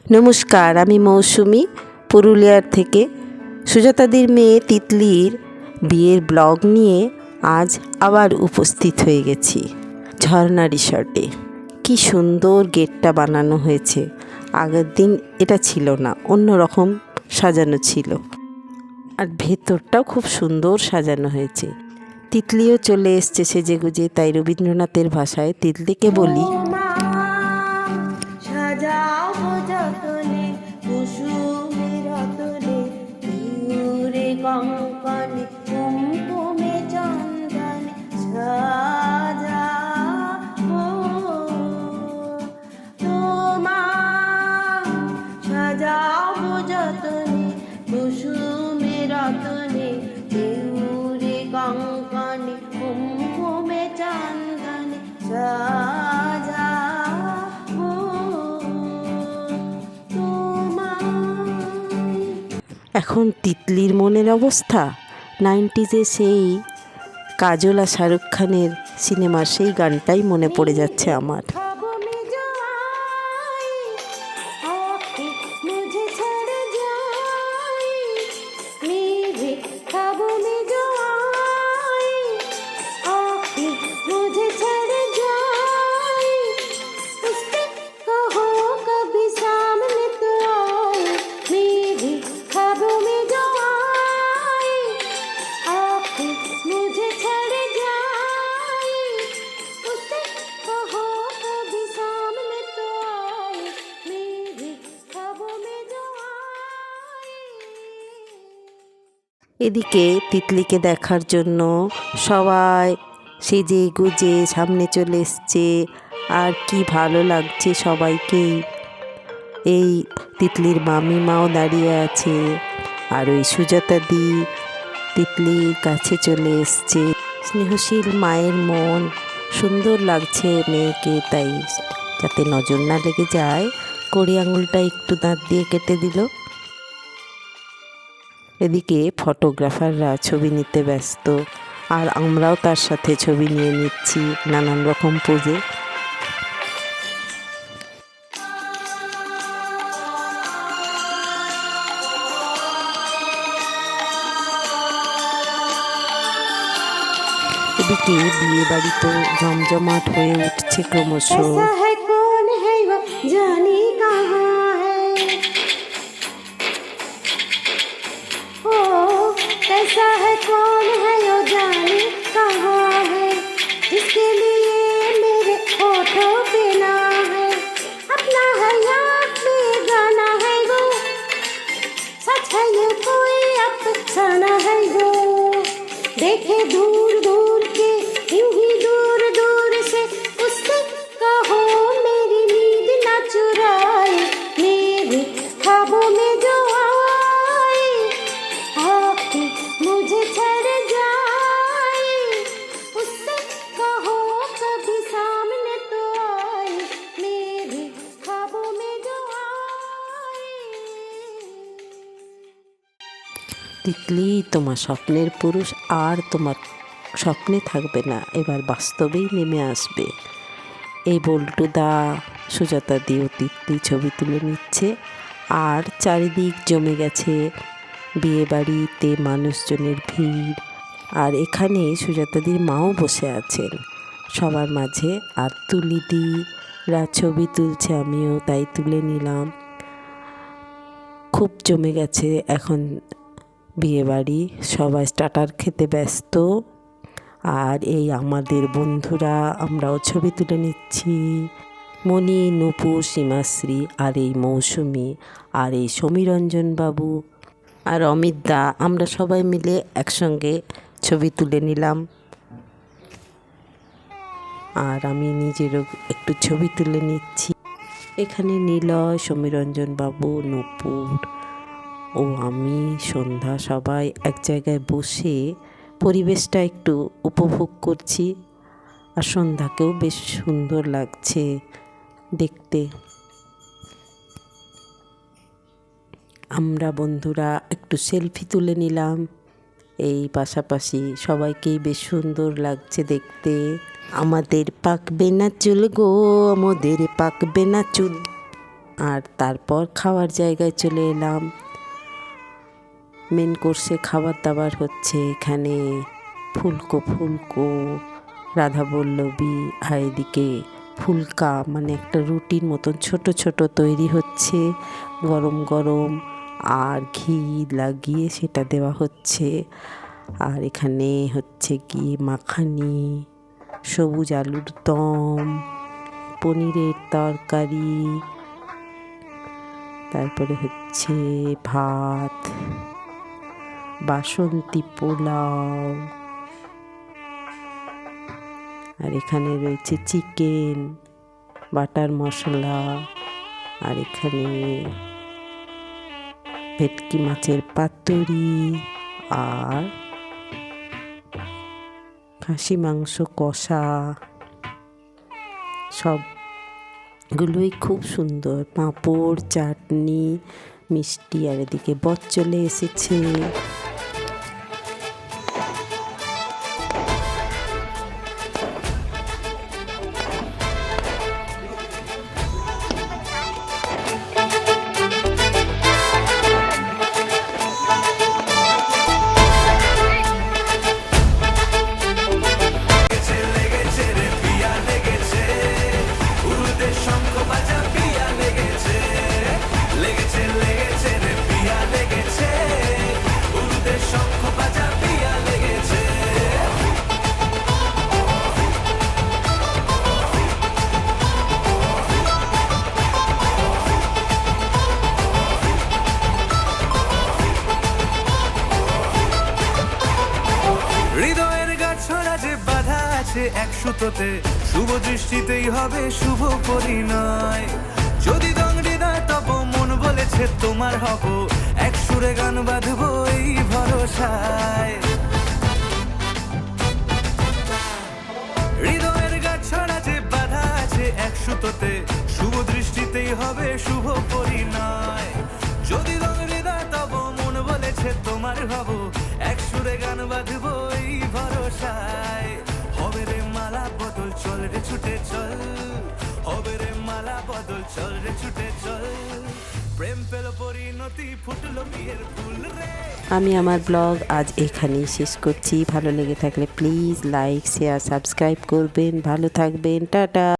নমস্কার, আমি মৌসুমি পুরুলিয়ার থেকে। সুজাতাদির মেয়ে তিতলির বিয়ের ব্লগ নিয়ে আজ আবার উপস্থিত হয়ে গেছি ঝর্ণা রিসর্টে। কি সুন্দর গেটটা বানানো হয়েছে। আগের দিন এটা ছিল না, অন্য রকম সাজানো ছিল, আর ভেতরটাও খুব সুন্দর সাজানো হয়েছে। তিতলিও চলে এসছে সেজেগুজে, তাই রবীন্দ্রনাথের ভাষায় তিতলিকে বলি, কঙ্কনে কুমকুমে চন্দনে সাজাবো তোমার, সাজাবো যতনে কুসুমে রতনে শিউরে কঙ্কনে কুমকুমে চন্দনে সাজাবো তোমার। এখন তিতলির মনের অবস্থা 90s সেই কাজল আর শাহরুখ খানের সিনেমার সেই গানটাই মনে পড়ে যাচ্ছে আমার। এদিকে তিতলিকে দেখার জন্য সবাই সেজে গুজে সামনে চলে এসছে, আর কি ভালো লাগছে সবাইকেই। এই তিতলির মামিমাও দাঁড়িয়ে আছে, আর ওই সুজাতাদি তিতলির কাছে চলে এসছে। স্নেহশীল মায়ের মন, সুন্দর লাগছে মেয়েকে, তাই যাতে নজর না লেগে যায় কড়ি আঙুলটা একটু দাঁত দিয়ে কেটে দিল। এদিকে ফটোগ্রাফাররা ছবি নিতে ব্যস্ত, আর আমরাও তার সাথে ছবি নিয়ে নিচ্ছি নানান রকম পোজে। এদিকে বিয়ে বাড়ি তো জমজমাট হয়ে উঠছে ক্রমশ। कैसा है कौन है यो जाने कहाँ है, जिसके लिए मेरे होठों पे ना है, अपना है या बेगाना है वो, सच है ये कोई अफसाना है वो, देखे दूर दूर के यूं ही दूर दूर से, उससे कहो मेरी नींद ना चुराए, मेरे ख्वाबों में जो मुझे छड़ जाए, उससे कहो कभी सामने तो आए, मेरे ख्वाबों में जो आए। তিতলি, তোমার স্বপ্নের পুরুষ আর তোমার স্বপ্নে থাকবে না, এবার বাস্তবেই নেমে আসবে। এই বল্টুদা, সুজাতা দিও তিতলি ছবি তুলে নিচ্ছে, আর চারিদিক জমে গেছে বিয়ে বাড়িতে মানুষজনের ভিড়। আর এখানে সুজাতাদির মাও বসে আছেন সবার মাঝে, আর তুলিদিরা ছবি তুলছে, আমিও তাই তুলে নিলাম। খুব জমে গেছে এখন বিয়ে বাড়ি, সবাই স্টার্টার খেতে ব্যস্ত। আর এই আমাদের বন্ধুরা, আমরাও ছবি তুলে নিচ্ছি। মণি, নূপুর, সীমাশ্রী, আর এই মৌসুমি, আর এই সমীরঞ্জন বাবু, আর অমিত দা, আমরা সবাই মিলে একসঙ্গে ছবি তুলে নিলাম। আর আমি নিজেরও একটু ছবি তুলে নিচ্ছি। এখানে নিলয়, সমীরঞ্জন বাবু, নূপুর ও আমি, সন্ধ্যা, সবাই এক জায়গায় বসে পরিবেশটা একটু উপভোগ করছি। আর সন্ধ্যাকেও বেশ সুন্দর লাগছে দেখতে। আমরা বন্ধুরা একটু সেলফি তুলে নিলাম। এই পাশাপাশি সবাইকেই বেশ সুন্দর লাগছে দেখতে। আমাদের পাকবে না চুল গো, আমাদের পাকবে না চুল, আর তারপর খাওয়ার জায়গায় চলে এলাম। মেন কোর্সে খাবার দাবার হচ্ছে এখানে ফুলকো ফুলকো, রাধাবল্লভী, আর এদিকে ফুলকা মানে একটা রুটির মতন ছোট ছোট তৈরি হচ্ছে গরম গরম, আর ঘি লাগিয়ে সেটা দেওয়া হচ্ছে। আর এখানে হচ্ছে কি মাখানি, সবুজ আলুর দম, পনিরের তরকারি, তারপরে হচ্ছে ভাত, বাসন্তী পোলাও, আর এখানে রয়েছে চিকেন, বাটার মশলা, আর এখানে ভেটকি মাছের পাতুরি, আর খাসি মাংস কষা, সবগুলোই খুব সুন্দর। পাঁপড়, চাটনি, মিষ্টি, আর এদিকে বর চলে এসেছে। হৃদয়ের গাছড়া যে বাধা আছে এক সুতোতে, শুভ দৃষ্টিতেই হবে শুভ পরিণয়। যদি হৃদয় তব মন বলেছে তোমার হব, এক সুরে গান বাঁধবো এই ভরসায়। হৃদয়ের গাছড়া যে বাধা আছে এক সুতোতে, শুভ দৃষ্টিতেই হবে শুভ পরিণয়। যদি হৃদয় তব মন বলেছে তোমার হব, এক সুরে গান বাঁধবো এই ভরসায়। হবে রে মালা বদল, চল রে ছুটে চল, হবে রে মালা বদল, চল রে ছুটে চল। প্রেম পেল পরিণতি, ফুটলো বিয়ের ফুল রে। আমি আমার ব্লগ আজ এখানেই শেষ করছি। ভালো লেগে থাকলে প্লিজ লাইক, শেয়ার, সাবস্ক্রাইব করবেন। ভালো থাকবেন, টাটা।